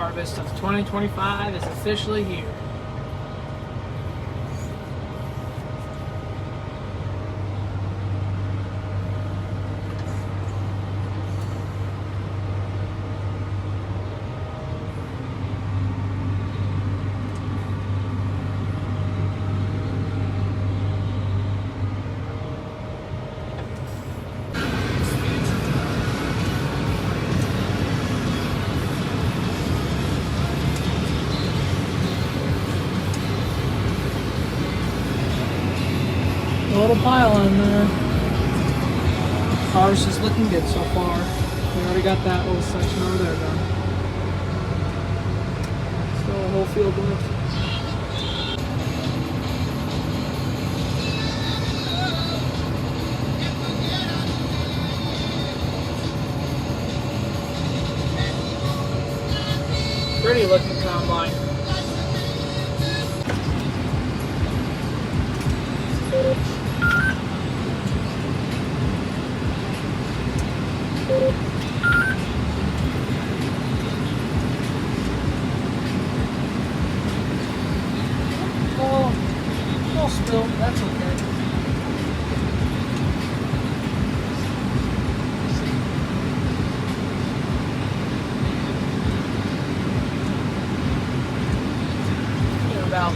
harvest of 2025 is officially here. A little pile in there. Harvest is looking good so far. We already got that little section over there done. Still a whole field left. Pretty looking combine. Oh, spill. That's okay. Get about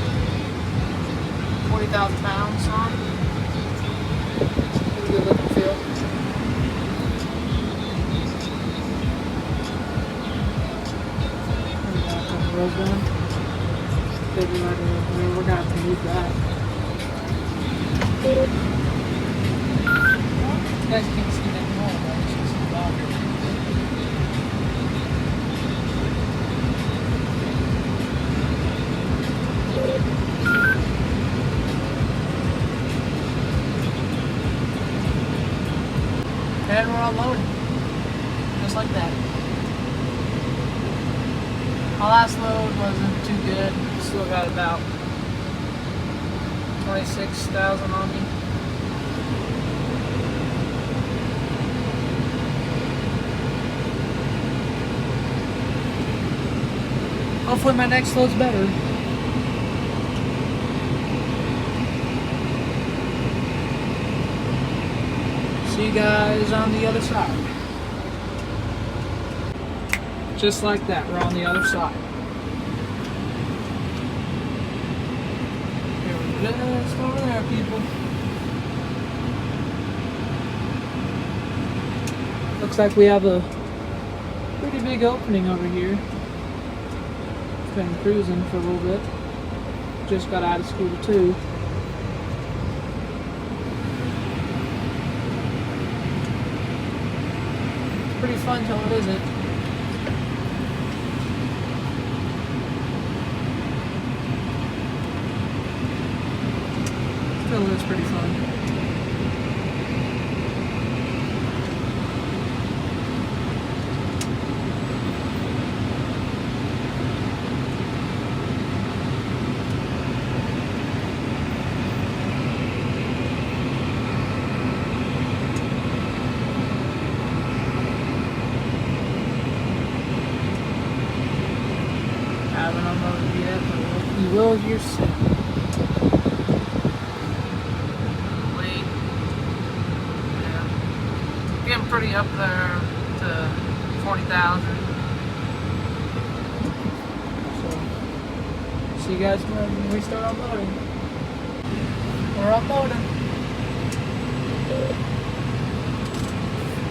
40,000 pounds on. Pretty good looking field. Rows done. Figure out we're gonna have to move that. You guys can't see that more, right? It's just the bottom. And we're unloading. Just like that. My last load wasn't too good. Still got about 26,000 on me. Hopefully my next load's better. See you guys on the other side. Just like that, we're on the other side. Here we're just over there, people. Looks like we have a pretty big opening over here. Been cruising for a little bit. Just got out of school too. It's pretty fun till it isn't. Still is pretty fun. Haven't unloaded yet, but you will here soon. Wait. Yeah. Getting pretty up there to 40,000. So, see you guys when we start unloading. We're unloading.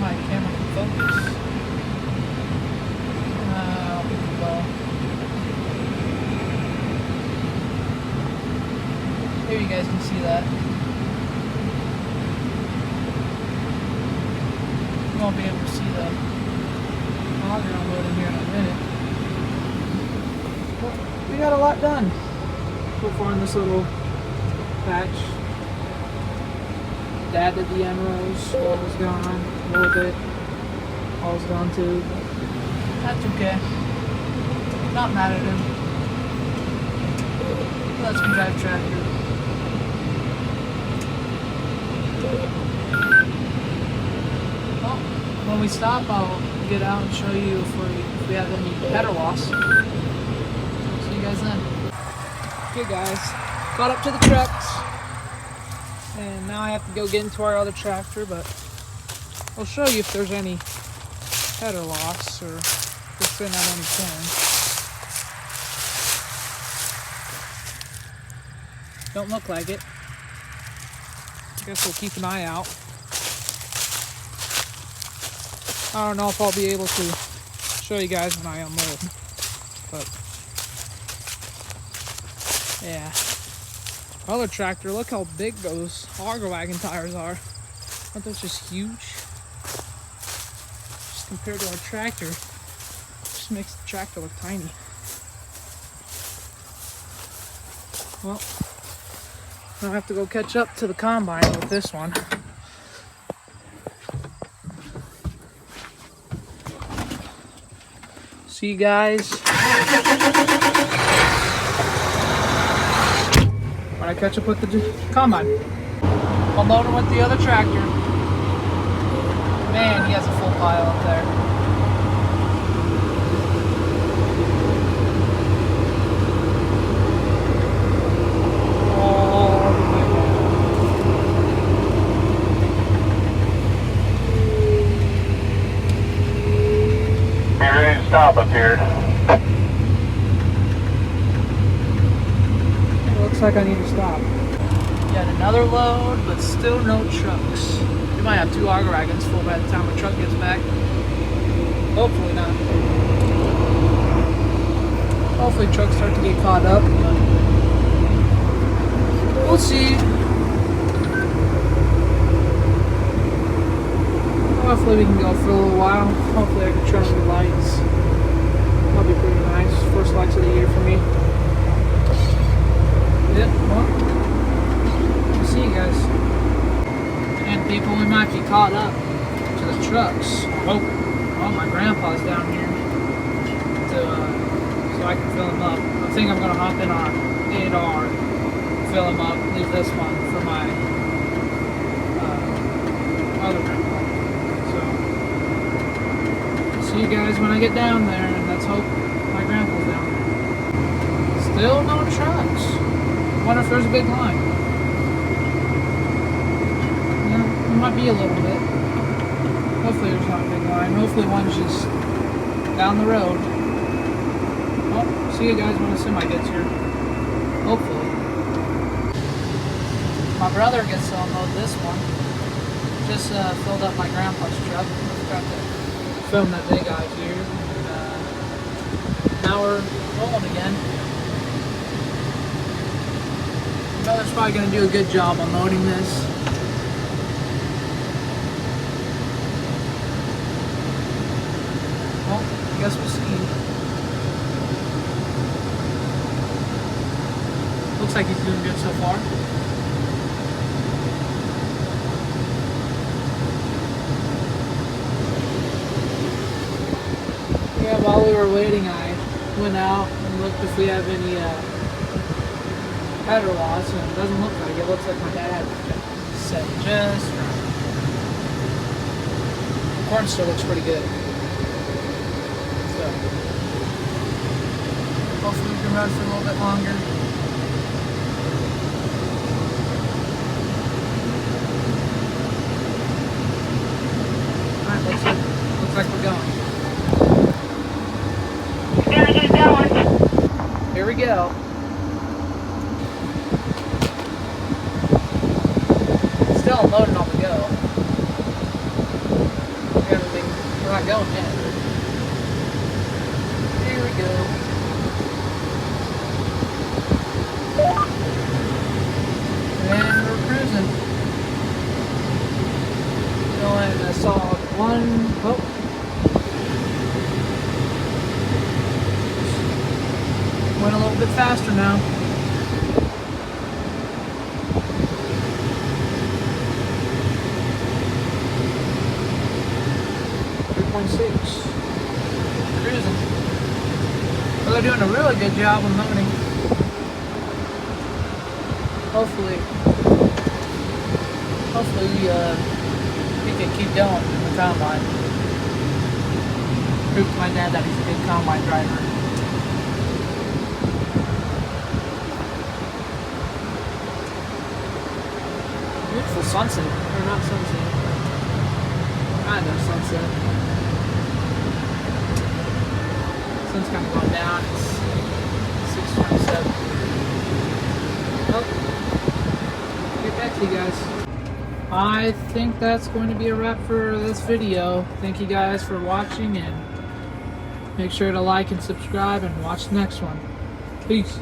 My camera can focus. Well. Here you guys can see that. You won't be able to see the auger unloading here in a minute. But we got a lot done so far in this little patch. Dad did the end rows, all was gone a little bit. All was gone too. That's okay. Not mad at him. Lets me drive tractor. Well, when we stop, I'll get out and show you if we have any header loss. See you guys then. Okay guys, caught up to the trucks, and now I have to go get into our other tractor, but I'll show you if there's any header loss or if it's sitting on any corn. Don't look like it. Guess we'll keep an eye out. I don't know if I'll be able to show you guys when I unload, but yeah. Other tractor, look how big those auger wagon tires are. Aren't those just huge? Just compared to our tractor, just makes the tractor look tiny. Well, I'll have to go catch up to the combine with this one. See you guys when I catch up with the combine. Unloading with the other tractor. Man, he has a full pile up there. Stop up here. It looks like I need to stop. Got another load, but still no trucks. We might have 2 auger wagons full by the time the truck gets back. Hopefully not. Hopefully trucks start to get caught up. We'll see. Hopefully we can go for a little while. Hopefully I can turn on the lights. That'll be pretty nice. First lights of the year for me. Yep, well, we'll see you guys. And people, we might be caught up to the trucks. Oh, my grandpa's down here so I can fill him up. I think I'm gonna hop in on 8R, fill him up, leave this one for my other grandpa. See you guys when I get down there, and let's hope my grandpa's down there. Still no trucks. Wonder if there's a big line. Yeah, there might be a little bit. Hopefully there's not a big line. Hopefully one's just down the road. Well, see you guys when the semi gets here. Hopefully. My brother gets to unload this one. Just filled up my grandpa's truck. Forgot to film that they got here. Now we're rolling again. My brother's probably going to do a good job unloading this. Well, I guess we'll see. Looks like he's doing good so far. Yeah, while we were waiting, I went out and looked if we have any header loss, and it doesn't look like it. It looks like my dad set just right. The corn still looks pretty good. So, hopefully we can run for a little bit longer. Alright, looks like we're going. Gotta get going. Here we go. Still unloading on the go. Everything, we're not going yet. Here we go. And we're cruising. Going a solid one. Oh. Went a little bit faster now. 3.6. Cruising. Well, they're doing a really good job unloading. Hopefully we can keep going in the combine. prove to my dad that he's a big combine driver. Beautiful sunset, or not sunset. Kind of sunset. Sun's kind of going down. It's 6:27. Oh, get back to you guys. I think that's going to be a wrap for this video. Thank you guys for watching, and make sure to like and subscribe and watch the next one. Peace.